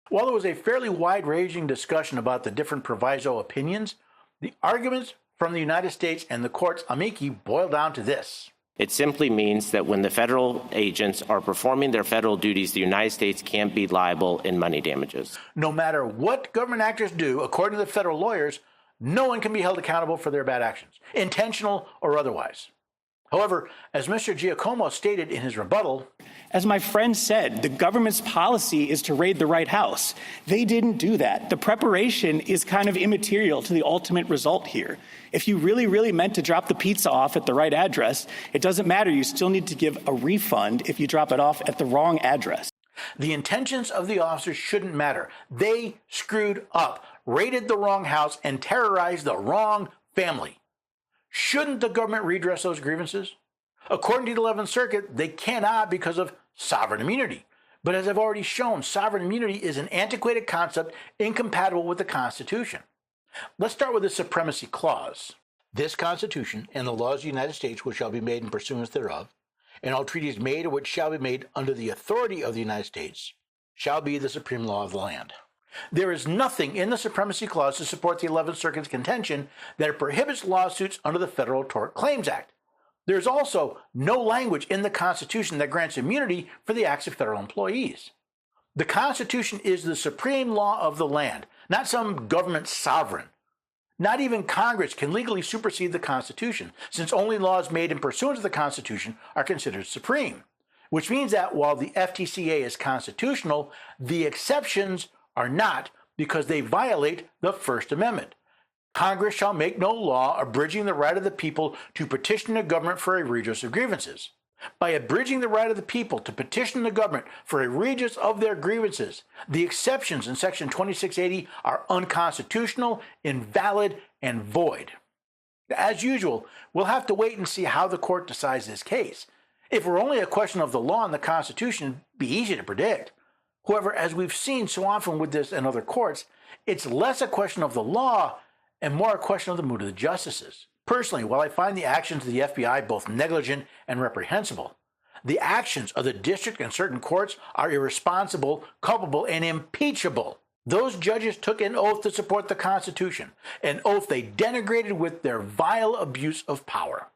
While there was a fairly wide-ranging discussion about the different proviso opinions, the arguments from the United States and the court's amici boil down to this. It simply means that when the federal agents are performing their federal duties, the United States can't be liable in money damages. No matter what government actors do, according to the federal lawyers, no one can be held accountable for their bad actions, intentional or otherwise. However, as Mr. Giacomo stated in his rebuttal, as my friend said, the government's policy is to raid the right house. They didn't do that. The preparation is kind of immaterial to the ultimate result here. If you really meant to drop the pizza off at the right address, it doesn't matter. You still need to give a refund if you drop it off at the wrong address. The intentions of the officers shouldn't matter. They screwed up, raided the wrong house, and terrorized the wrong family. Shouldn't the government redress those grievances? According to the 11th Circuit, they cannot because of sovereign immunity. But as I've already shown, sovereign immunity is an antiquated concept incompatible with the Constitution. Let's start with the Supremacy Clause. This Constitution and the laws of the United States which shall be made in pursuance thereof, and all treaties made or which shall be made under the authority of the United States, shall be the supreme law of the land. There is nothing in the Supremacy Clause to support the 11th Circuit's contention that it prohibits lawsuits under the Federal Tort Claims Act. There is also no language in the Constitution that grants immunity for the acts of federal employees. The Constitution is the supreme law of the land, not some government sovereign. Not even Congress can legally supersede the Constitution, since only laws made in pursuance of the Constitution are considered supreme, which means that while the FTCA is constitutional, the exceptions are not because they violate the First Amendment. Congress shall make no law abridging the right of the people to petition the government for a redress of grievances. By abridging the right of the people to petition the government for a redress of their grievances, the exceptions in Section 2680 are unconstitutional, invalid, and void. As usual, we'll have to wait and see how the court decides this case. If it were only a question of the law and the Constitution, it'd be easy to predict. However, as we've seen so often with this and other courts, it's less a question of the law and more a question of the mood of the justices. Personally, while I find the actions of the FBI both negligent and reprehensible, the actions of the district and certain courts are irresponsible, culpable, and impeachable. Those judges took an oath to support the Constitution, an oath they denigrated with their vile abuse of power.